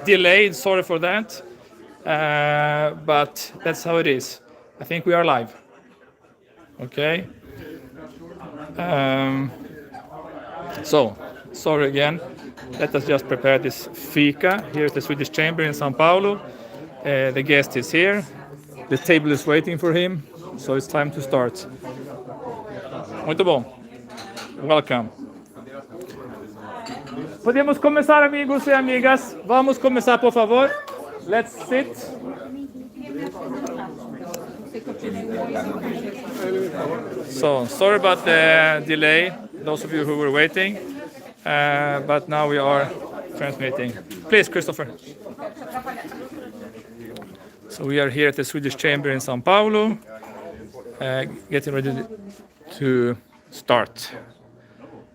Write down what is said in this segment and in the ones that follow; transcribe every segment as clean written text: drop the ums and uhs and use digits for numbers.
delayed. Sorry for that, but that's how it is. I think we are live. Okay. So sorry again. Let us just prepare this fika here at the Swedish Chamber in São Paulo. The guest is here. The table is waiting for him. So it's time to start. Muito bom. Welcome. Podemos começar, amigos e amigas. Vamos começar, por favor. Let's sit. So, sorry about the delay, those of you who were waiting, but now we are transmitting. Please, Christopher. So we are here at the Swedish Chamber in São Paulo, getting ready to start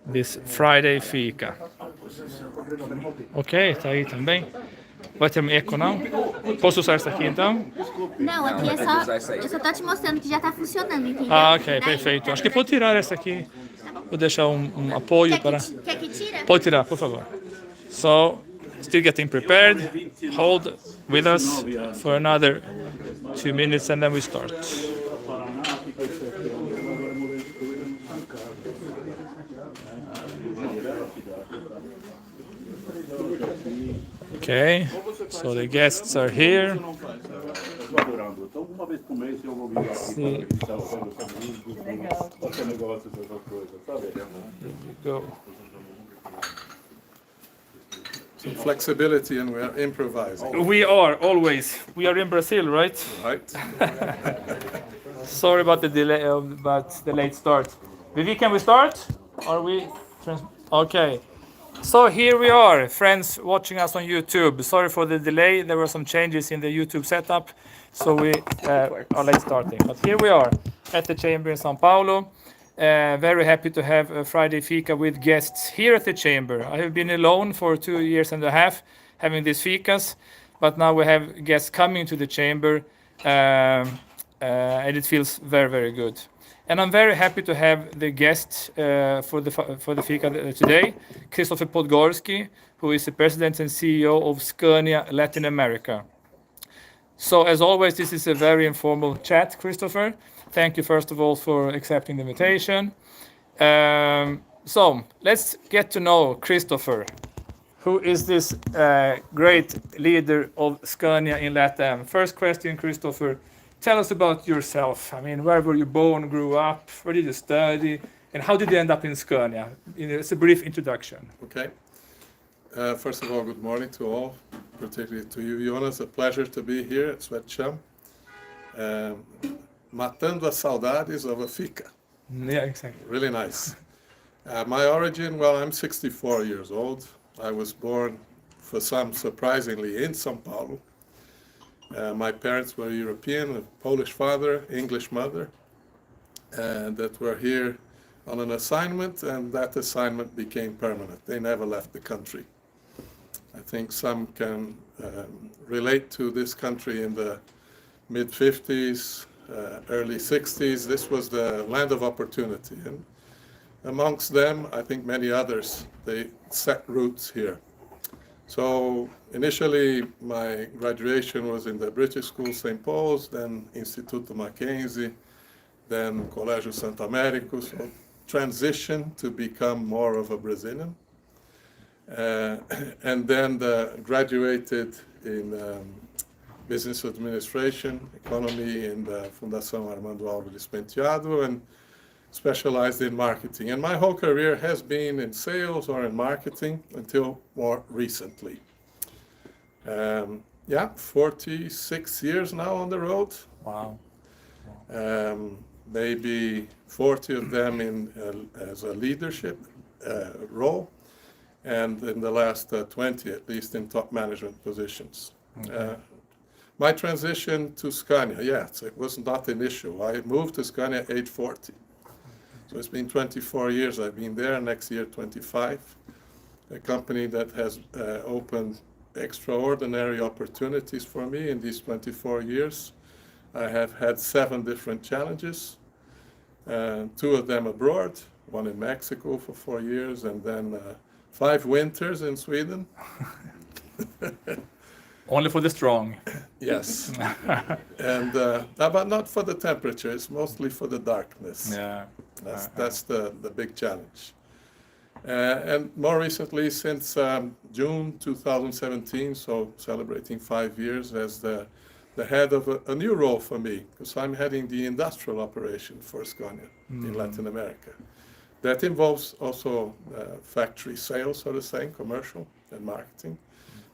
this Friday Fika. Ok, tá aí também. Vai ter um eco, não? Posso usar essa aqui, então? Não, aqui é só... Eu só tô te mostrando que já tá funcionando, entendeu? Ah, ok, perfeito. Acho que pode tirar essa aqui. Vou deixar um apoio para... Quer que tira? Pode tirar, por favor. So, still getting prepared. Hold with us for another 2 minutes and then we start. Okay, so the guests are here. Let's see. There we go. Some flexibility, and we are improvising. We are always. We are in Brazil, right? Right? Sorry about the delay, but the late start. Vivi, can we start? Are we? Okay. So here we are, friends watching us on YouTube. Sorry for the delay. There were some changes in the YouTube setup, so we are late starting. But here we are at the Chamber in São Paulo. Very happy to have a Friday Fika with guests here at the Chamber. I have been alone for 2 years and a half having these fikas, but now we have guests coming to the Chamber, and it feels very, very good. And I'm very happy to have the guest for the Fika today, Christopher Podgorski, who is the president and CEO of Scania Latin America. So as always, this is a very informal chat, Christopher. Thank you, first of all, for accepting the invitation. So let's get to know Christopher. Who is this great leader of Scania in Latam? First question, Christopher. Tell us about yourself. I mean, where were you born, grew up, where did you study, and how did you end up in Scania? It's a brief introduction. Okay. First of all, good morning to all, particularly to you, Jonas. A pleasure to be here at Sweatsham. Matando as saudades of a Fika. Yeah, exactly. Really nice. My origin, well, I'm 64 years old. I was born, for some surprisingly, in São Paulo. My parents were European, a Polish father, English mother, and that were here on an assignment, and that assignment became permanent. They never left the country. I think some can relate to this country in the mid-50s, early 60s. This was the land of opportunity, and amongst them, I think many others, they set roots here. So initially, my graduation was in the British School, St. Paul's, then Instituto Mackenzie, then Colégio Santo Américo, so transition to become more of a Brazilian. And then graduated in business administration, economy in the Fundação Armando Álvares Penteado, and specialized in marketing. And my whole career has been in sales or in marketing until more recently. 46 years now on the road. Wow. Maybe 40 of them as a leadership role, and in the last 20 at least in top management positions. Okay. My transition to Scania, yes, it was not an issue. I moved to Scania at age 40. So it's been 24 years I've been there, next year 25. A company that has opened extraordinary opportunities for me in these 24 years. I have had 7 different challenges, 2 of them abroad, one in Mexico for 4 years, and then 5 winters in Sweden. Only for the strong. Yes. And but not for the temperature. It's mostly for the darkness. Yeah. That's the big challenge. And more recently, since June 2017, so celebrating 5 years as the head of a new role for me, because I'm heading the industrial operation for Scania in Latin America. That involves also factory sales, so to say, commercial and marketing,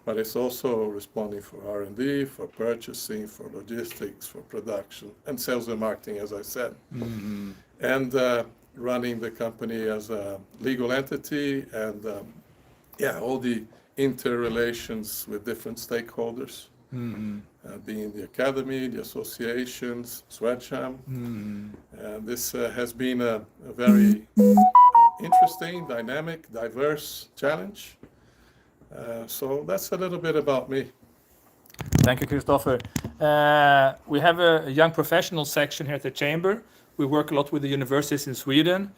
but it's also responding for R&D, for purchasing, for logistics, for production, and sales and marketing, as I said. And running the company as a legal entity and all the interrelations with different stakeholders, being the academy, the associations, Swedsham. And this has been a very interesting, dynamic, diverse challenge. So that's a little bit about me. Thank you, Christopher. We have a young professional section here at the Chamber. We work a lot with the universities in Sweden.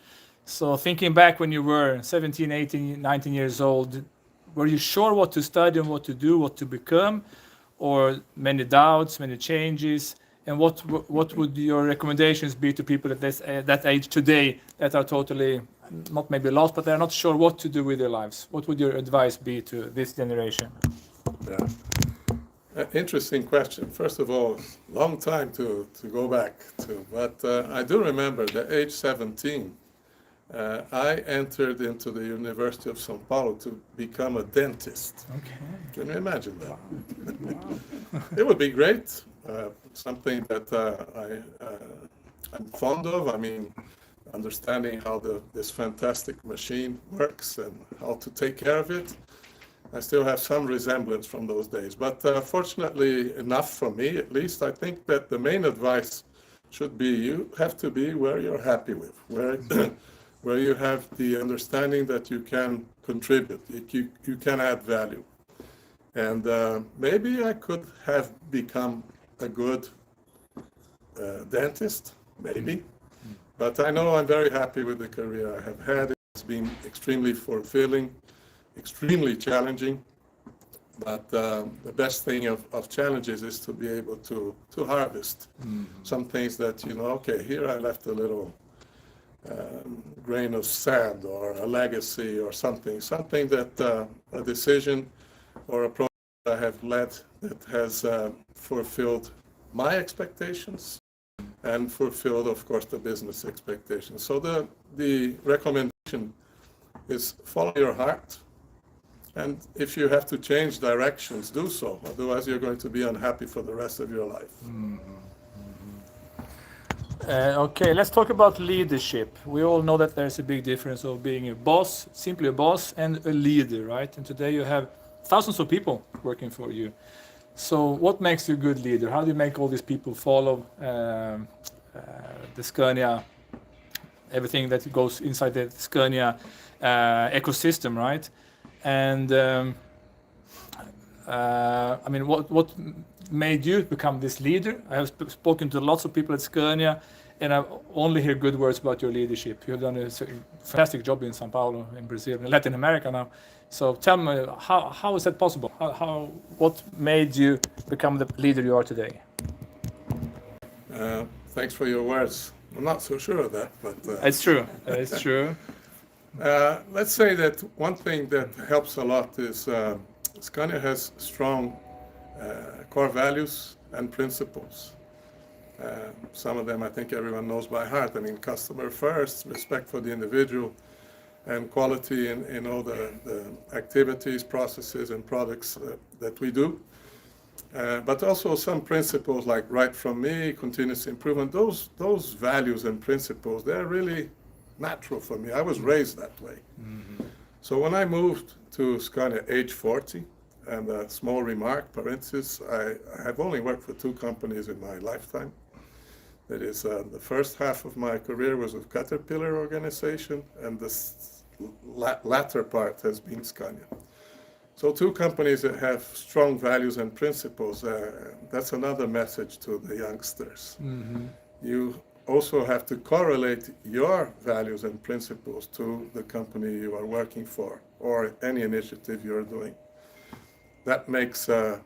So thinking back when you were 17, 18, 19 years old, were you sure what to study and what to do, what to become? Or many doubts, many changes? And what would your recommendations be to people at that age today that are totally, not maybe lost, but they're not sure what to do with their lives? What would your advice be to this generation? Yeah. Interesting question. First of all, long time to go back to, but I do remember at age 17, I entered into the University of São Paulo to become a dentist. Okay. Can you imagine that? It would be great, something that I'm fond of. I mean, understanding how this fantastic machine works and how to take care of it. I still have some resemblance from those days, but fortunately enough for me, at least, I think that the main advice should be you have to be where you're happy with, where you have the understanding that you can contribute, you can add value. And maybe I could have become a good dentist, maybe, but I know I'm very happy with the career I have had. It's been extremely fulfilling, extremely challenging, but the best thing of challenges is to be able to harvest some things that, okay, here I left a little grain of sand or a legacy or something that a decision or a project I have led that has fulfilled my expectations and fulfilled, of course, the business expectations. So the recommendation is follow your heart. And if you have to change directions, do so. Otherwise, you're going to be unhappy for the rest of your life. Okay, let's talk about leadership. We all know that there's a big difference of being a boss, simply a boss, and a leader, right? And today you have thousands of people working for you. So what makes you a good leader? How do you make all these people follow the Scania, everything that goes inside the Scania ecosystem, right? And I mean, what made you become this leader? I have spoken to lots of people at Scania, and I only hear good words about your leadership. You've done a fantastic job in São Paulo, in Brazil, in Latin America now. So tell me, how is that possible? What made you become the leader you are today? Thanks for your words. I'm not so sure of that, but... It's true. It's true. Let's say that one thing that helps a lot is Scania has strong core values and principles. Some of them I think everyone knows by heart. I mean, customer first, respect for the individual, and quality in all the activities, processes, and products that we do. But also some principles like right from me, continuous improvement, those values and principles, they're really natural for me. I was raised that way. So when I moved to Scania age 40, and a small remark, parenthesis, I have only worked for 2 companies in my lifetime. That is, the first half of my career was with Caterpillar organization, and the latter part has been Scania. So 2 companies that have strong values and principles, that's another message to the youngsters. You also have to correlate your values and principles to the company you are working for or any initiative you're doing. that makes the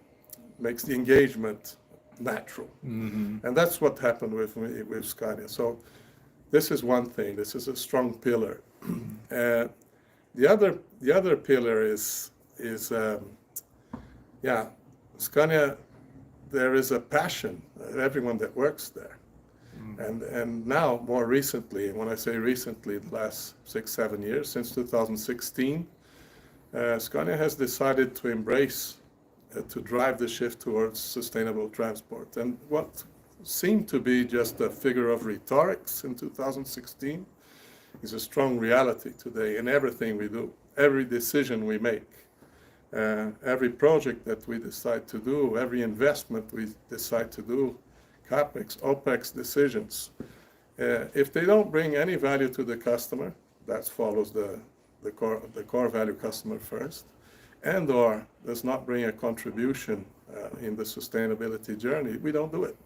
engagement natural. And that's what happened with Scania. So this is one thing. This is a strong pillar. The other pillar is Scania. There is a passion, everyone that works there. And now, more recently, and when I say recently, the last 6-7 years, since 2016, Scania has decided to embrace, to drive the shift towards sustainable transport. And what seemed to be just a figure of rhetorics in 2016 is a strong reality today in everything we do, every decision we make. Every project that we decide to do, every investment we decide to do, CapEx, OpEx decisions, if they don't bring any value to the customer, that follows the core value customer first, and or does not bring a contribution in the sustainability journey, we don't do it.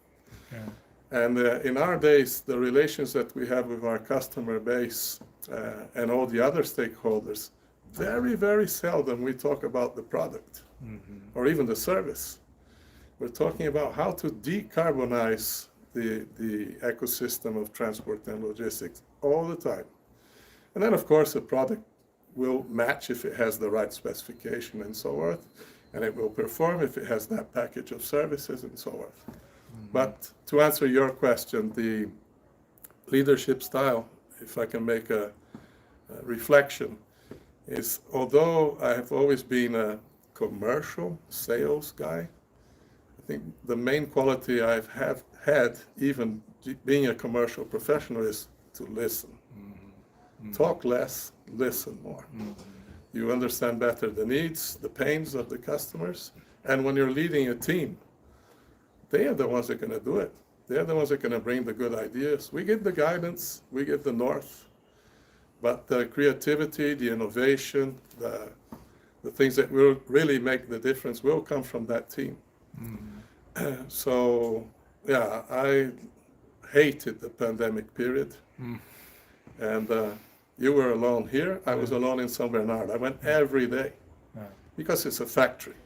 And in our days, the relations that we have with our customer base and all the other stakeholders, very, very seldom we talk about the product or even the service. We're talking about how to decarbonize the ecosystem of transport and logistics all the time. And then, of course, the product will match if it has the right specification and so forth, and it will perform if it has that package of services and so forth. But to answer your question, the leadership style, if I can make a reflection, is although I have always been a commercial sales guy, I think the main quality I've had, even being a commercial professional, is to listen. Talk less, listen more. You understand better the needs, the pains of the customers, and when you're leading a team, they are the ones that are going to do it. They're the ones that are going to bring the good ideas. We give the guidance, we give the north, but the creativity, the innovation, the things that will really make the difference will come from that team. So, yeah, I hated the pandemic period. And you were alone here. I was alone in San Bernard. I went every day because it's a factory.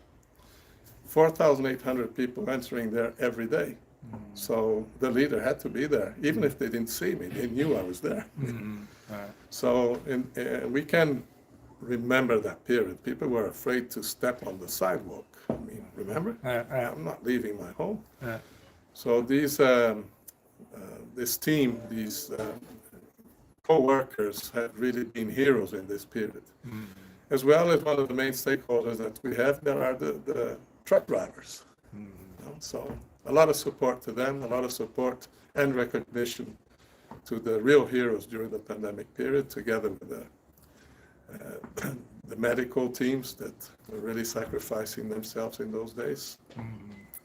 4,800 people entering there every day. So the leader had to be there. Even if they didn't see me, they knew I was there. So we can remember that period. People were afraid to step on the sidewalk. I mean, remember? I'm not leaving my home. So this team, these co-workers have really been heroes in this period. As well as one of the main stakeholders that we have, there are the truck drivers. So a lot of support to them, a lot of support and recognition to the real heroes during the pandemic period, together with the medical teams that were really sacrificing themselves in those days,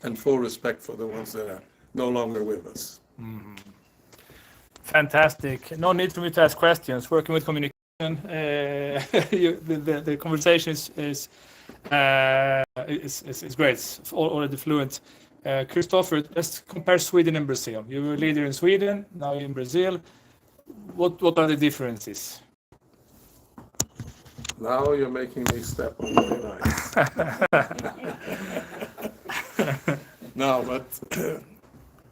and full respect for the ones that are no longer with us. Fantastic. No need for me to ask questions. Working with communication, the conversation is great. It's already fluent. Christopher, let's compare Sweden and Brazil. You were a leader in Sweden, now in Brazil. What are the differences? Now you're making me step on my knife. No, but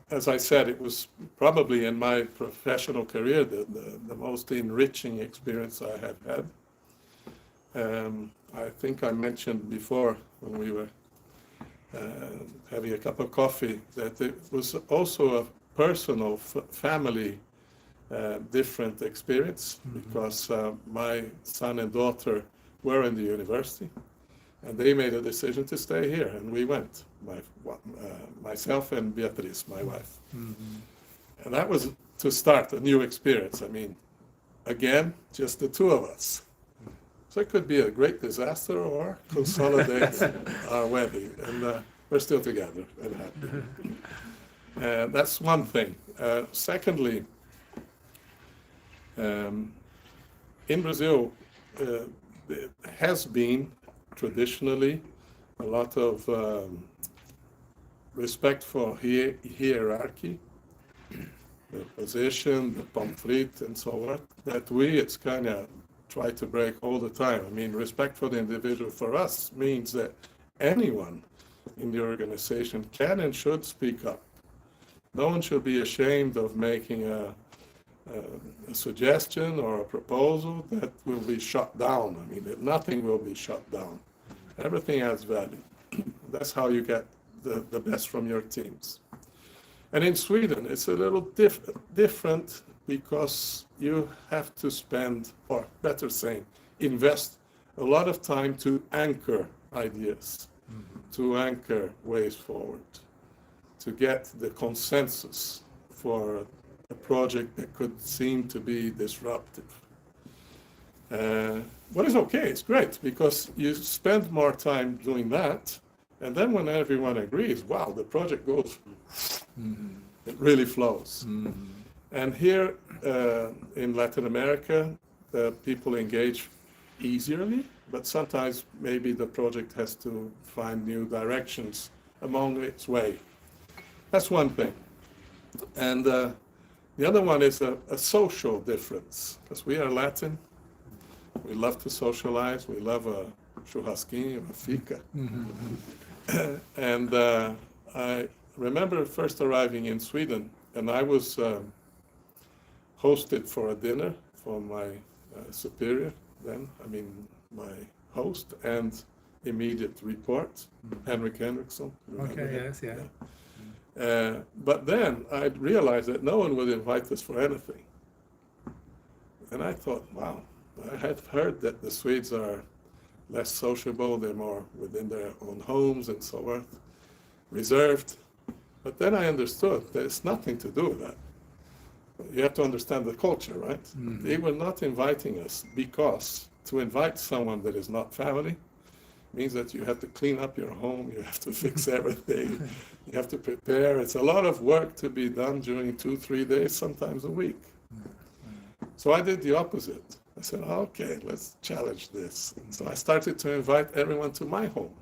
as I said, it was probably in my professional career the most enriching experience I have had. I think I mentioned before when we were having a cup of coffee that it was also a personal, family, different experience, because my son and daughter were in the university, and they made a decision to stay here, and we went, myself and Beatriz, my wife. And that was to start a new experience. I mean, again, just the two of us. So it could be a great disaster or consolidate our wedding, and we're still together and happy. That's one thing. Secondly, in Brazil, there has been traditionally a lot of respect for hierarchy, the position, the pamphlet, and so on, that we at Scania try to break all the time. I mean, respect for the individual for us means that anyone in the organization can and should speak up. No one should be ashamed of making a suggestion or a proposal that will be shut down. I mean, nothing will be shut down. Everything has value. That's how you get the best from your teams. And in Sweden, it's a little different because you have to spend, or better saying, invest a lot of time to anchor ideas, to anchor ways forward, to get the consensus for a project that could seem to be disruptive. What is okay, it's great, because you spend more time doing that, and then when everyone agrees, wow, the project goes, it really flows. And here in Latin America, people engage easily, but sometimes maybe the project has to find new directions along its way. That's one thing. And the other one is a social difference, because we are Latin. We love to socialize. We love a churrasquinho, a Fika. And I remember first arriving in Sweden, and I was hosted for a dinner for my superior then, I mean my host and immediate report, Henrik Henriksson. Okay, yes, yeah. But then I realized that no one would invite us for anything. And I thought, wow, I had heard that the Swedes are less sociable, they're more within their own homes and so forth, reserved. But then I understood that it's nothing to do with that. You have to understand the culture, right? They were not inviting us because to invite someone that is not family means that you have to clean up your home, you have to fix everything, you have to prepare. It's a lot of work to be done during 2-3 days, sometimes a week. So I did the opposite. I said, okay, let's challenge this. So I started to invite everyone to my home.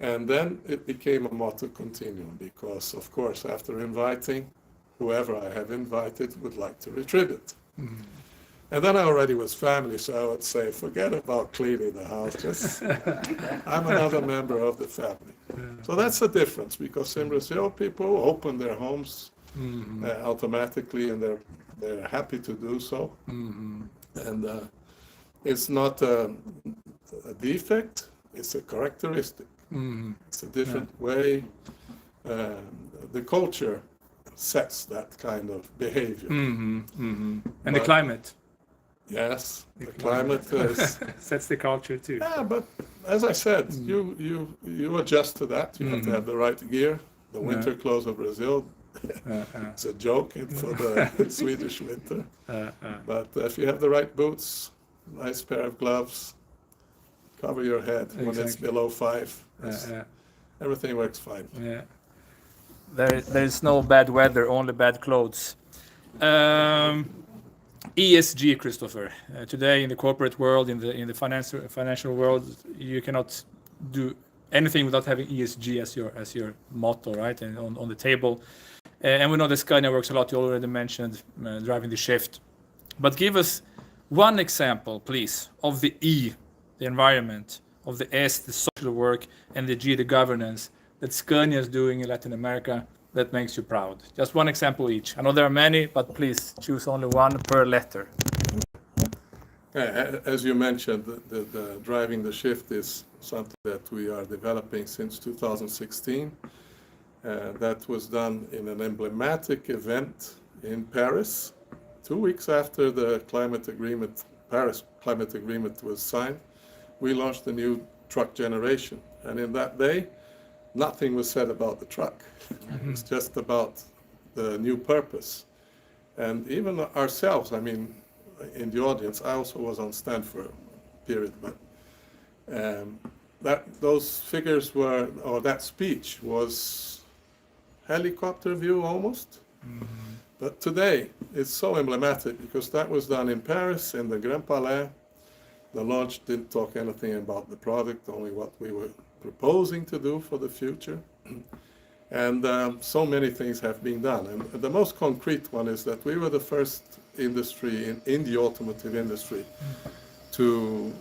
And then it became a motto continuum because, of course, after inviting, whoever I have invited would like to retribute. And then I already was family, so I would say, forget about cleaning the house, just I'm another member of the family. So that's the difference, because in Brazil, people open their homes automatically, and they're happy to do so. And it's not a defect, it's a characteristic. It's a different way. The culture sets that kind of behavior. And the climate. Yes, the climate sets the culture too. Yeah, but as I said, you adjust to that. You have to have the right gear. The winter clothes of Brazil, it's a joke for the Swedish winter. But if you have the right boots, nice pair of gloves, cover your head when it's below 5. Everything works fine. Yeah. There is no bad weather, only bad clothes. ESG, Christopher. Today in the corporate world, in the financial world, you cannot do anything without having ESG as your motto, right? And on the table. And we know that Scania works a lot. You already mentioned driving the shift. But give us one example, please, of the E, the environment, of the S, the social work, and the G, the governance, that Scania is doing in Latin America that makes you proud? Just one example each. I know there are many, but please choose only one per letter. As you mentioned, the driving the shift is something that we are developing since 2016. That was done in an emblematic event in Paris, 2 weeks after the Paris Climate Agreement was signed. We launched the new truck generation, and in that day, nothing was said about the truck. It was just about the new purpose. And even ourselves, I mean, in the audience, I also was on stand for a period, but those figures were, or that speech was helicopter view almost. But today, it's so emblematic because that was done in Paris, in the Grand Palais. The launch didn't talk anything about the product, only what we were proposing to do for the future. And so many things have been done. And the most concrete one is that we were the first industry in the automotive industry to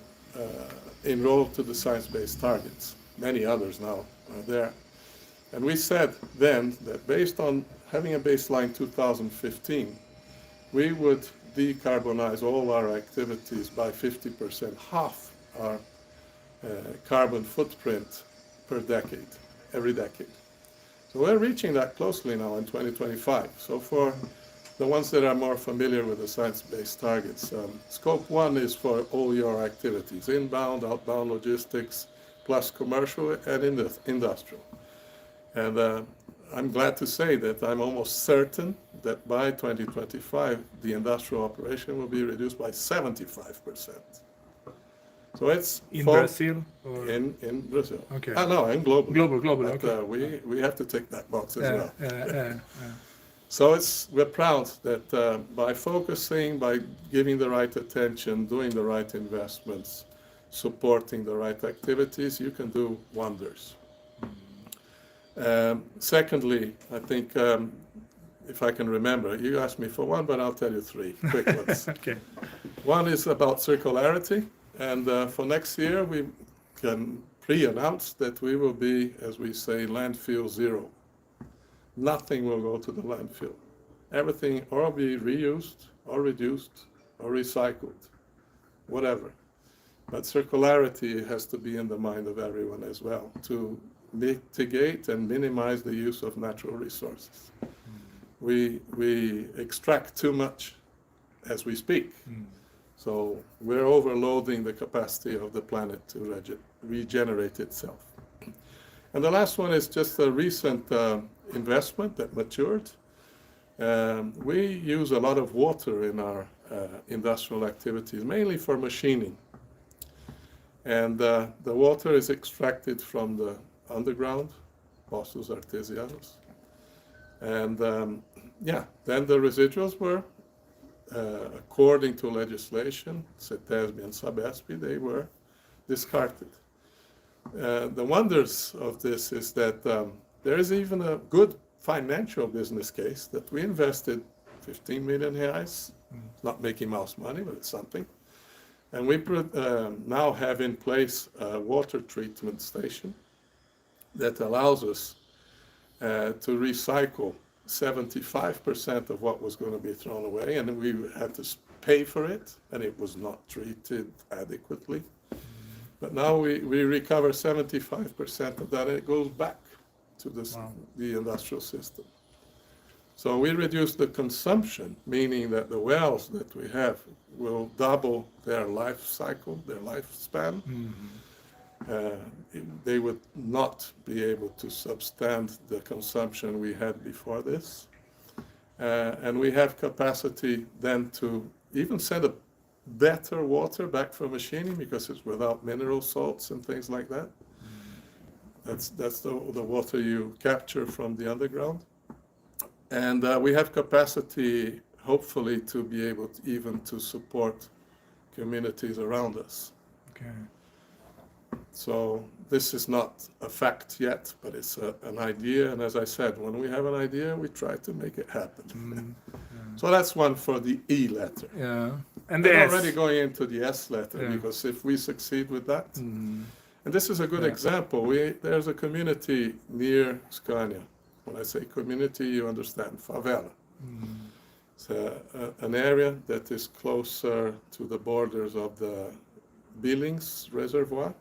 enroll to the science-based targets. many others now are there. And we said then that based on having a baseline 2015, we would decarbonize all our activities by 50%, half our carbon footprint per decade, every decade. So we're reaching that closely now in 2025. So for the ones that are more familiar with the science-based targets, scope 1 is for all your activities, inbound, outbound logistics, plus commercial and industrial. And I'm glad to say that I'm almost certain that by 2025, the industrial operation will be reduced by 75%. So it's In Brazil? Or? In Brazil. Okay. No, in global. Global, but, okay. We have to tick that box as well. Yeah. So we're proud that by focusing, by giving the right attention, doing the right investments, supporting the right activities, you can do wonders. Secondly, I think, if I can remember, you asked me for one, but I'll tell you three quick ones. Okay. One is about circularity, and for next year we can pre-announce that we will be, as we say, landfill zero. Nothing will go to the landfill. Everything or be reused, or reduced, or recycled, whatever. But circularity has to be in the mind of everyone as well, to mitigate and minimize the use of natural resources. We extract too much as we speak. So we're overloading the capacity of the planet to regenerate itself. And the last one is just a recent investment that matured. We use a lot of water in our industrial activities, mainly for machining. And the water is extracted from the underground, Poços Artesianos. And then the residuals were, according to legislation, CETESB and SABESP, they were discarded. The wonders of this is that there is even a good financial business case that we invested 15 million reais. It's not Mickey Mouse money, but it's something. And we now have in place a water treatment station that allows us to recycle 75% of what was going to be thrown away, and we had to pay for it, and it was not treated adequately. But now we recover 75% of that, and it goes back to the industrial system. So we reduce the consumption, meaning that the wells that we have will double their life cycle, their lifespan. They would not be able to substand the consumption we had before this. And we have capacity then to even send a better water back for machining because it's without mineral salts and things like that. That's the water you capture from the underground. And we have capacity, hopefully, to be able to even to support communities around us. Okay. So this is not a fact yet, but it's an idea. And as I said, when we have an idea, we try to make it happen. So that's one for the E letter. Yeah. And the we're S. already going into the S letter, because if we succeed with that, and this is a good example. There's a community near Scania. When I say community, you understand, favela. It's an area that is closer to the borders of the Billings Reservoir.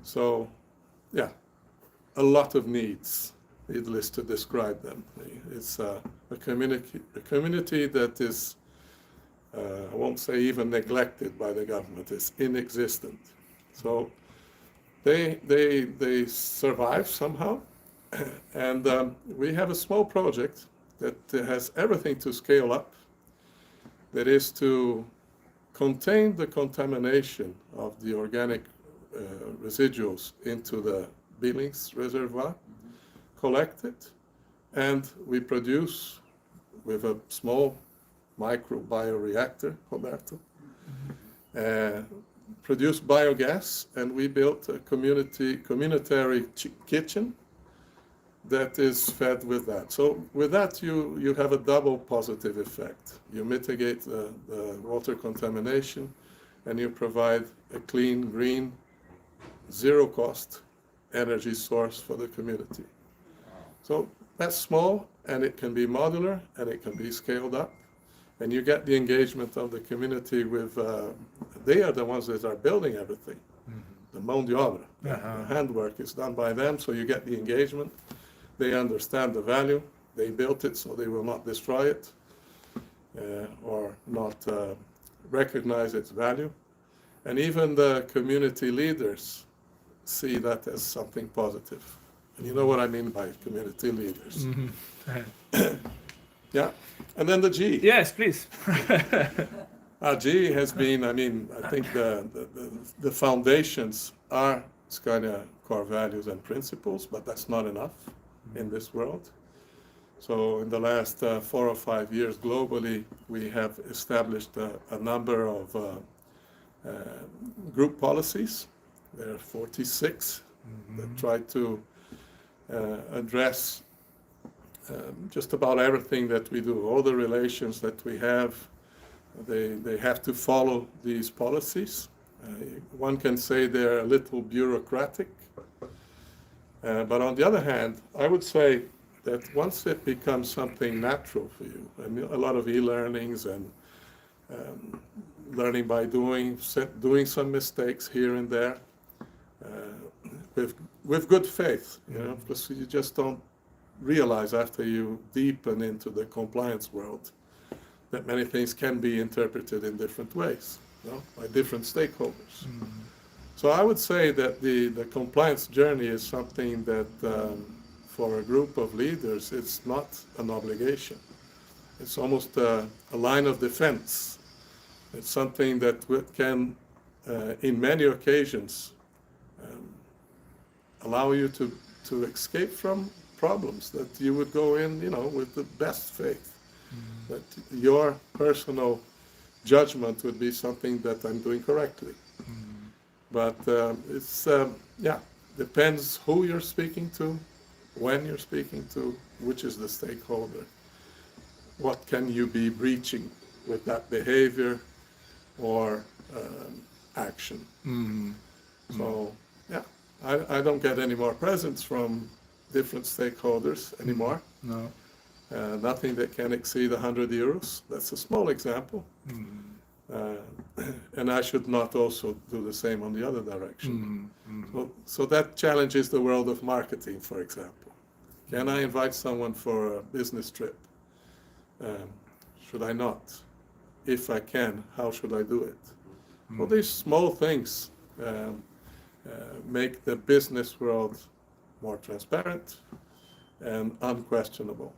So, a lot of needs, needless to describe them. It's a community that is, I won't say even neglected by the government, it's inexistent. So they survive somehow. And we have a small project that has everything to scale up, that is to contain the contamination of the organic residuals into the Billings Reservoir, collect it, and we produce with a small micro bioreactor, Roberto, produce biogas, and we built a communitary kitchen that is fed with that. So with that, you have a double positive effect. You mitigate the water contamination, and you provide a clean, green, zero cost energy source for the community. So that's small, and it can be modular, and it can be scaled up. And you get the engagement of the community with, they are the ones that are building everything. The mão de obra, the handwork is done by them, so you get the engagement. They understand the value. They built it, so they will not destroy it or not recognize its value. And even the community leaders see that as something positive. And you know what I mean by community leaders. Yeah. And then the G. Yes, please. G has been, I think the foundations are Scania core values and principles, but that's not enough in this world. So in the last 4 or 5 years globally, we have established a number of group policies. There are 46 that try to address just about everything that we do, all the relations that we have. They have to follow these policies. One can say they're a little bureaucratic, but on the other hand, I would say that once it becomes something natural for you, and a lot of e-learnings and learning by doing some mistakes here and there, with good faith, because you just don't realize after you deepen into the compliance world that many things can be interpreted in different ways, by different stakeholders. So I would say that the compliance journey is something that for a group of leaders, it's not an obligation. It's almost a line of defense. It's something that can, in many occasions, allow you to escape from problems that you would go in, with the best faith. That your personal judgment would be something that I'm doing correctly. But it's, depends who you're speaking to, when you're speaking to, which is the stakeholder. What can you be breaching with that behavior or action? So, I don't get any more presents from different stakeholders anymore. No. Nothing that can exceed 100 euros. That's a small example. And I should not also do the same on the other direction. So that challenges the world of marketing, for example. Can I invite someone for a business trip? Should I not? If I can, how should I do it? Well, these small things make the business world more transparent and unquestionable.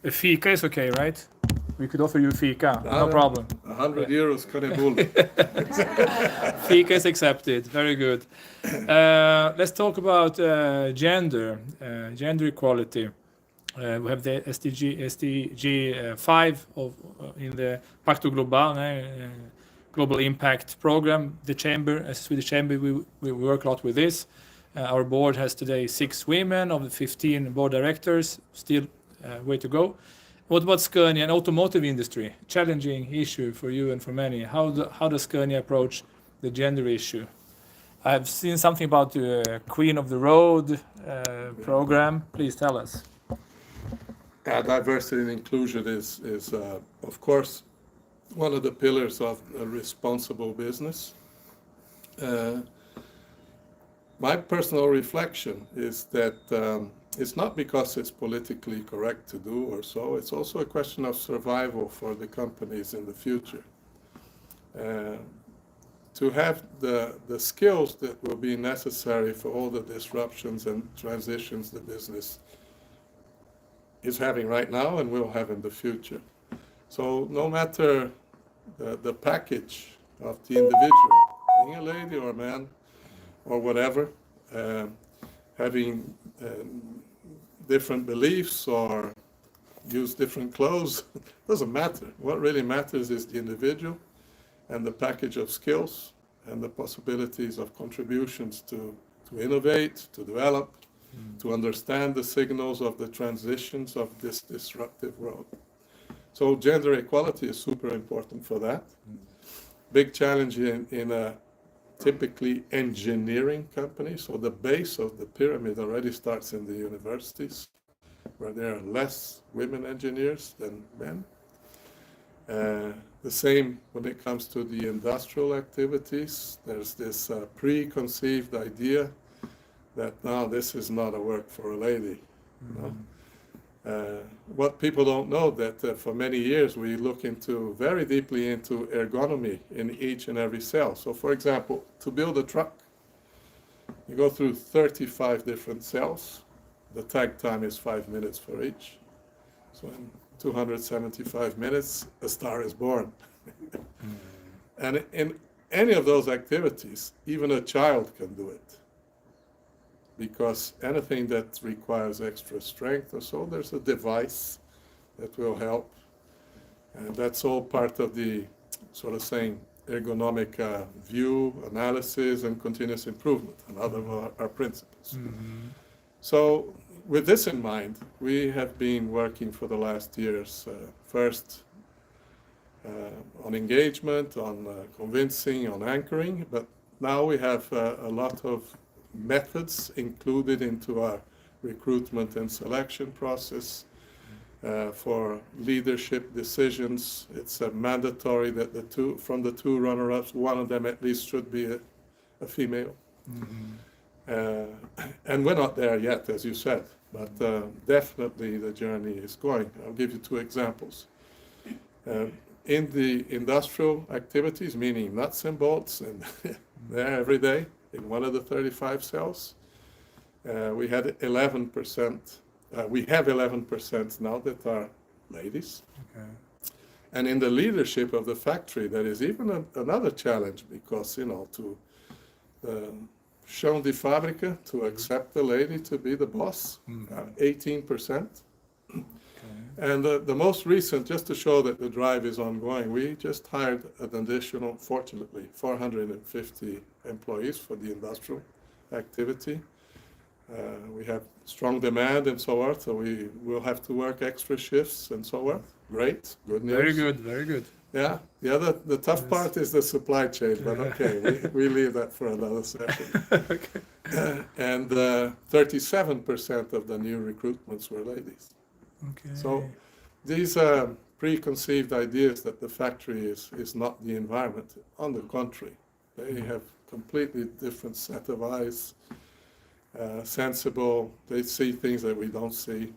A Fika is okay, right? We could offer you Fika, no problem. 100 euros, kanebul. Fika is accepted, very good. Let's talk about gender equality. We have the SDG 5 in the Pacto Global, Global Impact Program. The Chamber, as Swedish Chamber, we work a lot with this. Our board has today 6 women of the 15 board directors, still way to go. What about Scania and automotive industry? Challenging issue for you and for many. How does Scania approach the gender issue? I've seen something about the Queen of the Road program. Please tell us. Diversity and inclusion is of course, one of the pillars of a responsible business. My personal reflection is that it's not because it's politically correct to do or so, it's also a question of survival for the companies in the future. To have the skills that will be necessary for all the disruptions and transitions the business is having right now and will have in the future. So no matter the package of the individual, being a lady or a man or whatever, having different beliefs or use different clothes, doesn't matter. What really matters is the individual and the package of skills and the possibilities of contributions to innovate, to develop, to understand the signals of the transitions of this disruptive world. So gender equality is super important for that. Big challenge in a typically engineering companies. So the base of the pyramid already starts in the universities, where there are less women engineers than men. The same when it comes to the industrial activities. There's this preconceived idea that now this is not a work for a lady. You know? What people don't know that for many years we look very deeply into ergonomy in each and every cell. So for example, to build a truck, you go through 35 different cells. The tag time is 5 minutes for each. So in 275 minutes, a star is born. And in any of those activities, even a child can do it. Because anything that requires extra strength or so, there's a device that will help. And that's all part of the sort of saying ergonomic view, analysis, and continuous improvement, another of our principles. So with this in mind, we have been working for the last years, first on engagement, on convincing, on anchoring, but now we have a lot of methods included into our recruitment and selection process for leadership decisions. It's mandatory that from the two runner-ups, one of them at least should be a female. And we're not there yet, as you said, but definitely the journey is going. I'll give you two examples. In the industrial activities, meaning nuts and bolts, and there every day, in one of the 35 cells, we had 11%. We have 11% now that are ladies. Okay. And in the leadership of the factory, there is even another challenge because, you know, to Chão de Fábrica, to accept the lady to be the boss, 18%. And the most recent, just to show that the drive is ongoing, we just hired an additional, fortunately, 450 employees for the industrial activity. We have strong demand and so on, so we will have to work extra shifts and so on. Great, good news. Very good, very good. Yeah, the tough part is the supply chain, but okay, we leave that for another session. Okay. And 37% of the new recruitments were ladies. Okay. So these preconceived ideas that the factory is not the environment, on the contrary, they have completely different set of eyes, sensible, they see things that we don't see,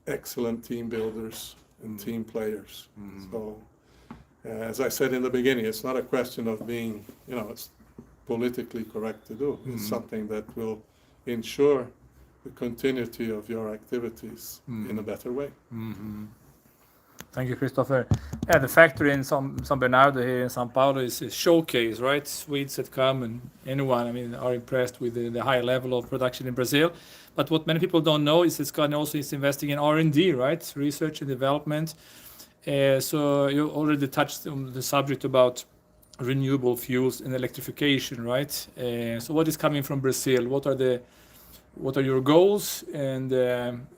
excellent team builders and team players. So as I said in the beginning, it's not a question of being, you know, it's politically correct to do. It's something that will ensure the continuity of your activities in a better way. Thank you, Christopher. Yeah, the factory in São Bernardo here in São Paulo is a showcase, right? Swedes that come and anyone, I mean, are impressed with the high level of production in Brazil. But what many people don't know is that Scania also is investing in R&D, right? Research and development. So you already touched on the subject about renewable fuels and electrification, right? So what is coming from Brazil? What are your goals and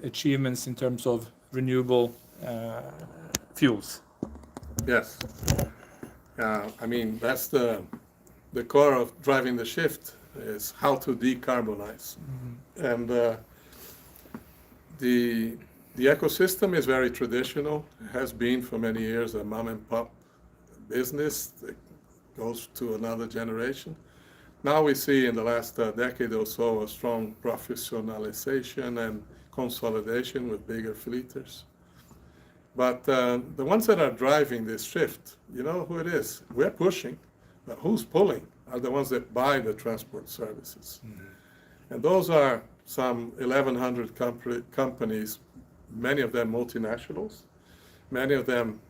achievements in terms of renewable fuels? Yes. I mean, that's the core of driving the shift, is how to decarbonize. And the ecosystem is very traditional. It has been for many years a mom and pop business that goes to another generation. Now we see in the last decade or so a strong professionalization and consolidation with bigger fleeters. But the ones that are driving this shift, you know who it is. We're pushing, but who's pulling are the ones that buy the transport services. And those are some 1,100 companies, many of them multinationals, many of them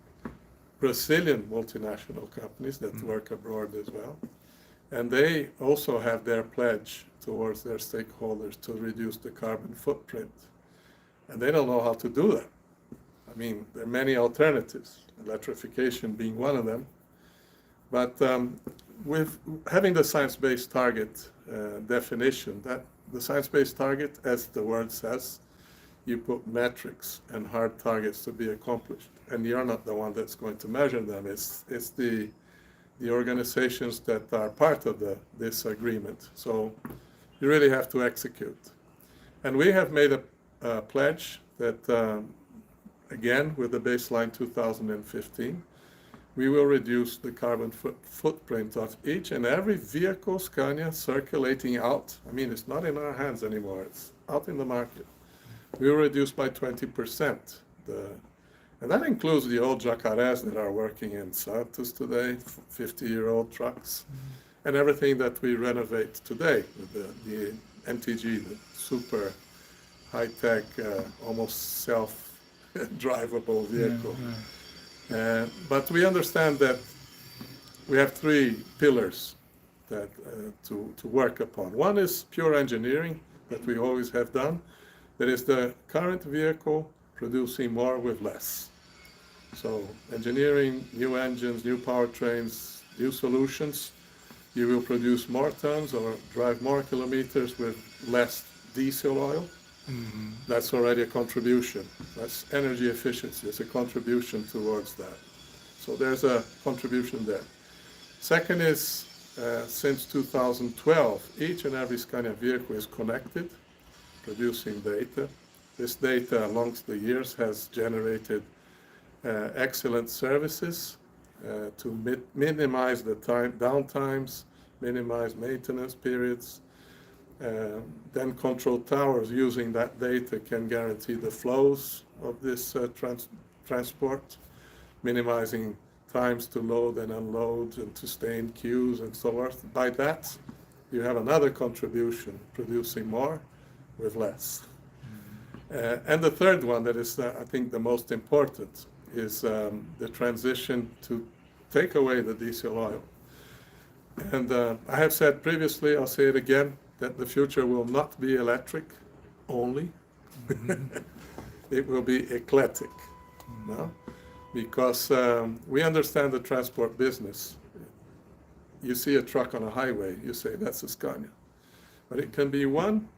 Brazilian multinational companies that work abroad as well. And they also have their pledge towards their stakeholders to reduce the carbon footprint. And they don't know how to do that. I mean, there are many alternatives, electrification being one of them. But with having the science-based target definition, that the science-based target, as the word says, you put metrics and hard targets to be accomplished. And you're not the one that's going to measure them. It's the the organizations that are part of this agreement. So you really have to execute. And we have made a pledge that, again, with the baseline 2015, we will reduce the carbon footprint of each and every vehicle Scania circulating out. I mean, it's not in our hands anymore, it's out in the market. We will reduce by 20%. And that includes the old Jacarés that are working in Santos today, 50-year-old trucks, and everything that we renovate today with the MTG, the super high-tech, almost self-drivable vehicle. But we understand that we have three pillars that to work upon. One is pure engineering that we always have done. That is the current vehicle producing more with less. So engineering, new engines, new powertrains, new solutions, you will produce more tons or drive more kilometers with less diesel oil. Mm-hmm. That's already a contribution. That's energy efficiency. It's a contribution towards that. So there's a contribution there. Second is, since 2012, each and every Scania vehicle is connected, producing data. This data, amongst the years, has generated excellent services to minimize the downtimes, minimize maintenance periods. Then control towers using that data can guarantee the flows of this transport, minimizing times to load and unload and to stay in queues and so forth. By that, you have another contribution, producing more with less. And the third one that is, I think, the most important is the transition to take away the diesel oil. And I have said previously, I'll say it again, that the future will not be electric only. Mm-hmm. It will be eclectic, no? Because we understand the transport business. You see a truck on a highway, you say that's a Scania. But it can be one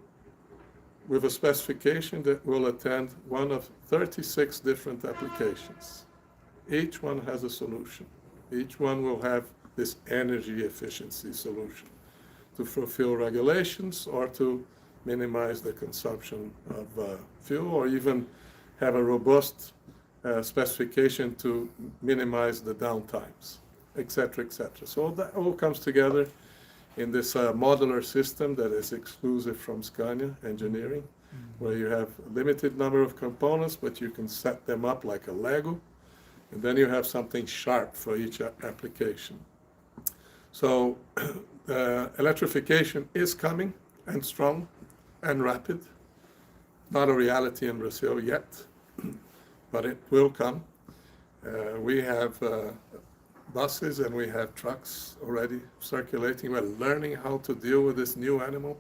with a specification that will attend one of 36 different applications. Each one has a solution. Each one will have this energy efficiency solution to fulfill regulations or to minimize the consumption of fuel, or even have a robust specification to minimize the downtimes, etc., etc. So that all comes together in this modular system that is exclusive from Scania engineering, where you have a limited number of components, but you can set them up like a Lego, and then you have something sharp for each application. So electrification is coming, and strong and rapid. Not a reality in Brazil yet, but it will come. We have buses and we have trucks already circulating. We're learning how to deal with this new animal.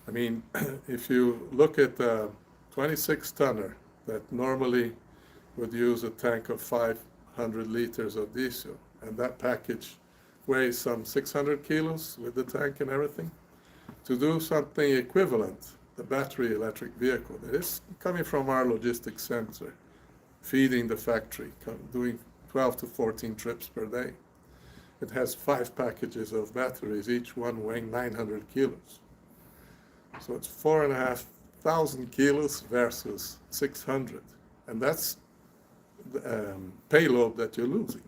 I mean, if you look at a 26-tonner that normally would use a tank of 500 liters of diesel, and that package weighs some 600 kilos with the tank and everything, to do something equivalent, the battery electric vehicle that is coming from our logistics center, feeding the factory, doing 12 to 14 trips per day. It has 5 packages of batteries, each one weighing 900 kilos. So it's 4,500 kilos versus 600. And that's the payload that you're losing.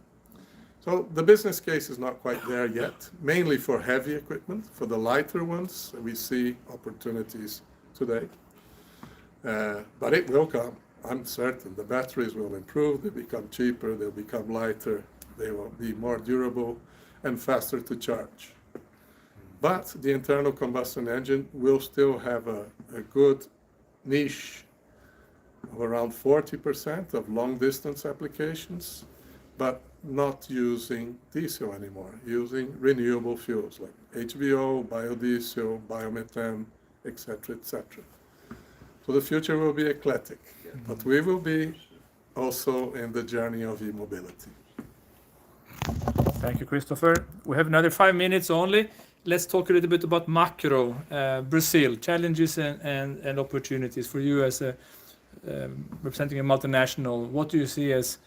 So the business case is not quite there yet, mainly for heavy equipment. For the lighter ones, we see opportunities today. But it will come, I'm certain. The batteries will improve, they become cheaper, they'll become lighter, they will be more durable and faster to charge. But the internal combustion engine will still have a good niche of around 40% of long-distance applications, but not using diesel anymore, using renewable fuels like HVO, biodiesel, biomethane, etc., etc. So the future will be eclectic, but we will be also in the journey of e-mobility. Thank you, Christopher. We have another 5 minutes only. Let's talk a little bit about macro, Brazil, challenges and opportunities for you as a representing a multinational. What do you see as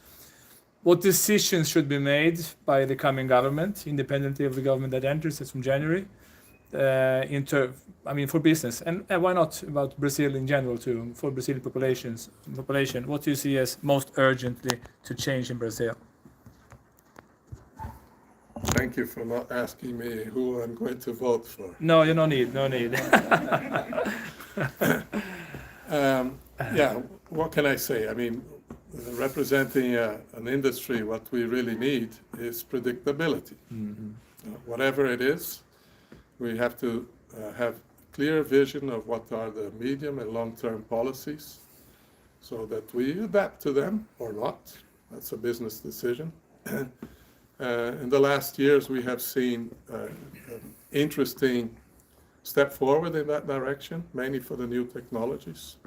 what decisions should be made by the coming government, independently of the government that enters, it's from January, for business, and why not about Brazil in general too, for Brazilian population, what do you see as most urgently to change in Brazil? Thank you for not asking me who I'm going to vote for. No, no need. Yeah, what can I say? I mean, representing an industry, what we really need is predictability. Whatever it is, we have to have clear vision of what are the medium and long-term policies so that we adapt to them or not. That's a business decision. In the last years, we have seen an interesting step forward in that direction, mainly for the new technologies.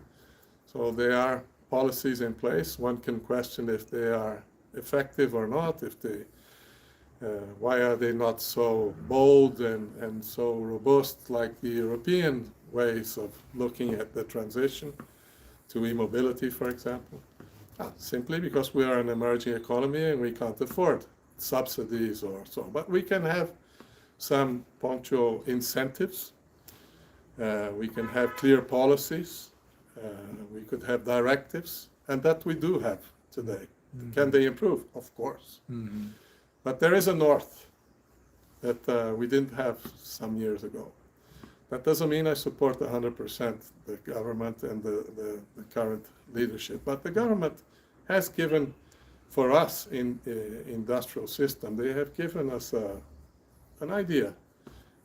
So there are policies in place. One can question if they are effective or not, why are they not so bold and so robust like the European ways of looking at the transition to e-mobility, for example? Simply because we are an emerging economy and we can't afford subsidies or so. But we can have some punctual incentives. We can have clear policies. We could have directives, and that we do have today. Can they improve? Of course. But there is a north that we didn't have some years ago. That doesn't mean I support 100% the government and the current leadership, but the government has given, for us in industrial system, they have given us an idea.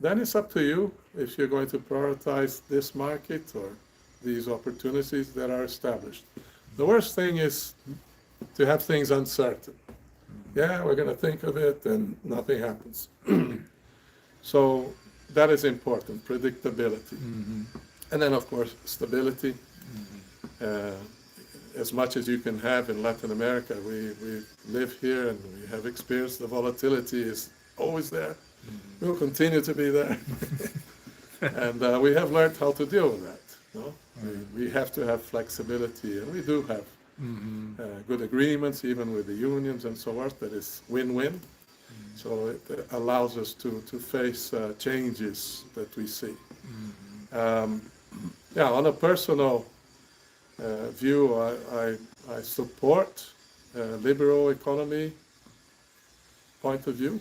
Then it's up to you if you're going to prioritize this market or these opportunities that are established. The worst thing is to have things uncertain. Yeah, we're going to think of it and nothing happens. So that is important, predictability. And then, of course, stability. As much as you can have in Latin America, we live here and we have experienced the volatility is always there. Will continue to be there. And we have learned how to deal with that. No? We have to have flexibility, and we do have good agreements, even with the unions and so on, that is win-win. So it allows us to face changes that we see. On a personal view, I support liberal economy point of view,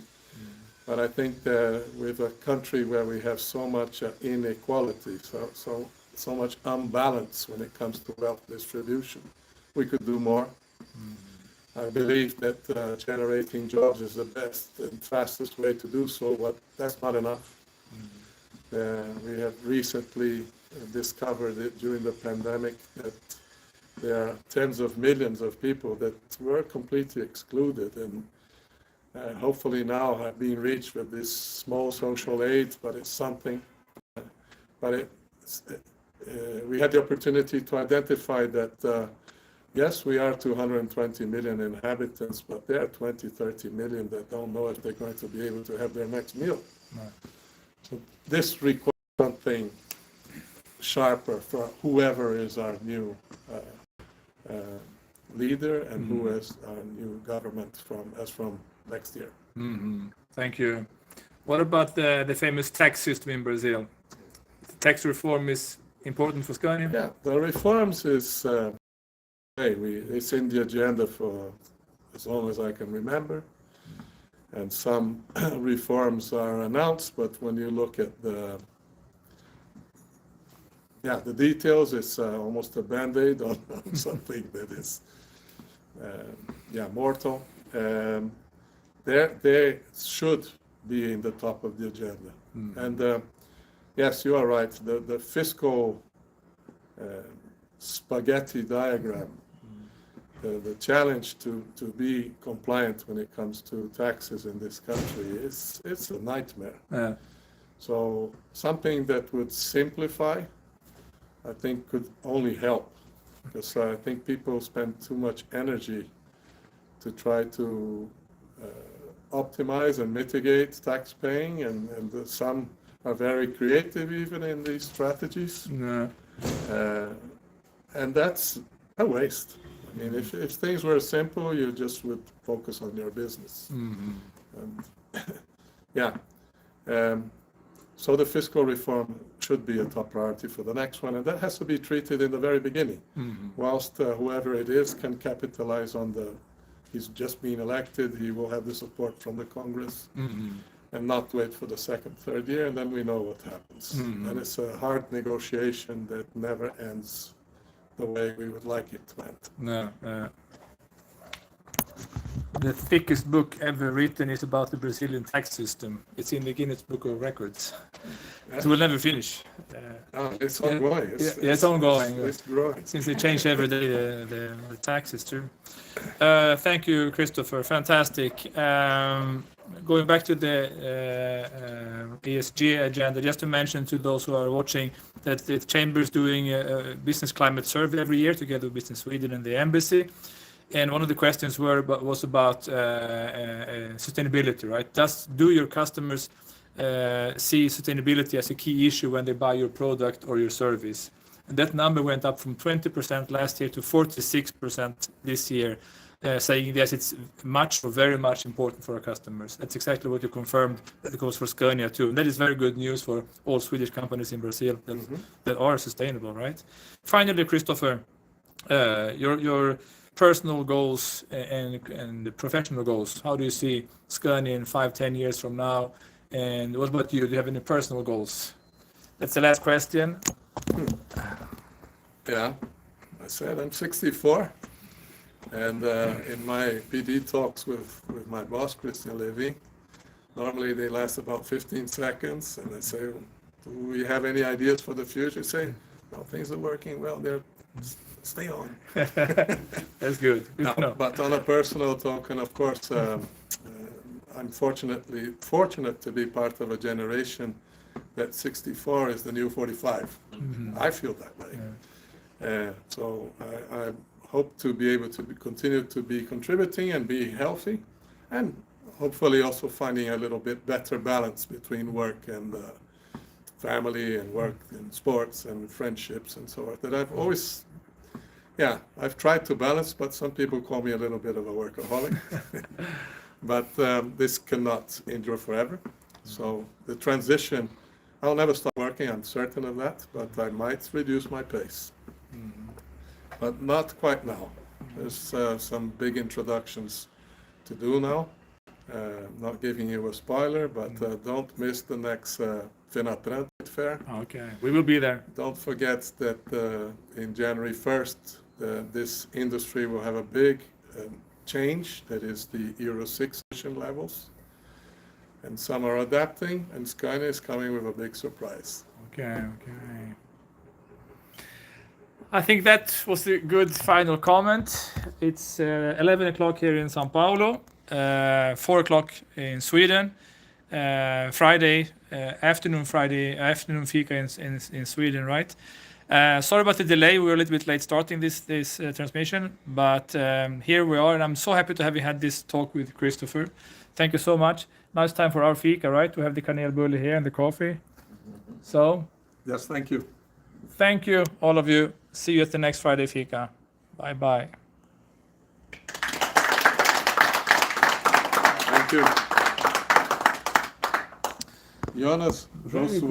but I think that with a country where we have so much inequality, so much unbalance when it comes to wealth distribution, we could do more. I believe that generating jobs is the best and fastest way to do so, but that's not enough. We have recently discovered it during the pandemic that there are tens of millions of people that were completely excluded, and hopefully now have been reached with this small social aid, but it's something. But we had the opportunity to identify that yes, we are 220 million inhabitants, but there are 20, 30 million that don't know if they're going to be able to have their next meal. Right. So this requires something sharper for whoever is our new leader and who is our new government from next year. Thank you. What about the famous tax system in Brazil? The tax reform is important for Scania? Yeah, the reforms is it's in the agenda for as long as I can remember, and some reforms are announced, but when you look at the details, it's almost a band-aid on something that is mortal. They should be in the top of the agenda. And yes, you are right. The fiscal spaghetti diagram, the challenge to be compliant when it comes to taxes in this country it's a nightmare. So something that would simplify, I think, could only help, because I think people spend too much energy to try to optimize and mitigate tax paying, and some are very creative even in these strategies. And that's a waste. I mean, if things were simple, you just would focus on your business. And yeah. So the fiscal reform should be a top priority for the next one, and that has to be treated in the very beginning. Whilst whoever it is can capitalize on he's just been elected, he will have the support from the Congress, and not wait for the second, third year, and then we know what happens. And it's a hard negotiation that never ends the way we would like it to end. No. The thickest book ever written is about the Brazilian tax system. It's in the Guinness Book of Records. So we'll never finish. It's ongoing. It's ongoing. It's growing. Since they change every day the taxes too. Thank you, Christopher. Fantastic. Going back to the ESG agenda, just to mention to those who are watching that the Chamber is doing a business climate survey every year together with Business Sweden and the embassy. And one of the questions was about sustainability, right? Do your customers see sustainability as a key issue when they buy your product or your service? And that number went up from 20% last year to 46% this year, saying yes, it's much or very much important for our customers. That's exactly what you confirmed. That goes for Scania too. And that is very good news for all Swedish companies in Brazil that are sustainable, right? Finally, Christopher, your personal goals and the professional goals. How do you see Scania in 5-10 years from now? And what about you? Do you have any personal goals? That's the last question. Yeah, I said I'm 64, and in my PD talks with my boss, Christian Levy, normally they last about 15 seconds, and I say, do we have any ideas for the future? I say, no, things are working well, stay on. That's good. No, but on a personal token, of course, I'm fortunate to be part of a generation that 64 is the new 45. I feel that way. So I hope to be able to continue to be contributing and be healthy, and hopefully also finding a little bit better balance between work and family, and work and sports and friendships and so on. That I've always, I've tried to balance, but some people call me a little bit of a workaholic. But this cannot endure forever. So the transition, I'll never stop working, I'm certain of that, but I might reduce my pace. But not quite now. There's some big introductions to do now. Not giving you a spoiler, but don't miss the next Fina Trend Fair. Okay, we will be there. Don't forget that in January 1st, this industry will have a big change, that is the Euro 6 emission levels. And some are adapting, and Scania is coming with a big surprise. Okay. I think that was a good final comment. It's 11 o'clock here in Sao Paulo, 4 o'clock in Sweden, Friday afternoon Fika in Sweden, right? Sorry about the delay. We were a little bit late starting this transmission, but here we are, and I'm so happy to have had this talk with Christopher. Thank you so much. Now it's time for our Fika, right? We have the kanelbulle here and the coffee. So, Yes, thank you. thank you, all of you. See you at the next Friday Fika. Bye-bye. Thank you. Jonas,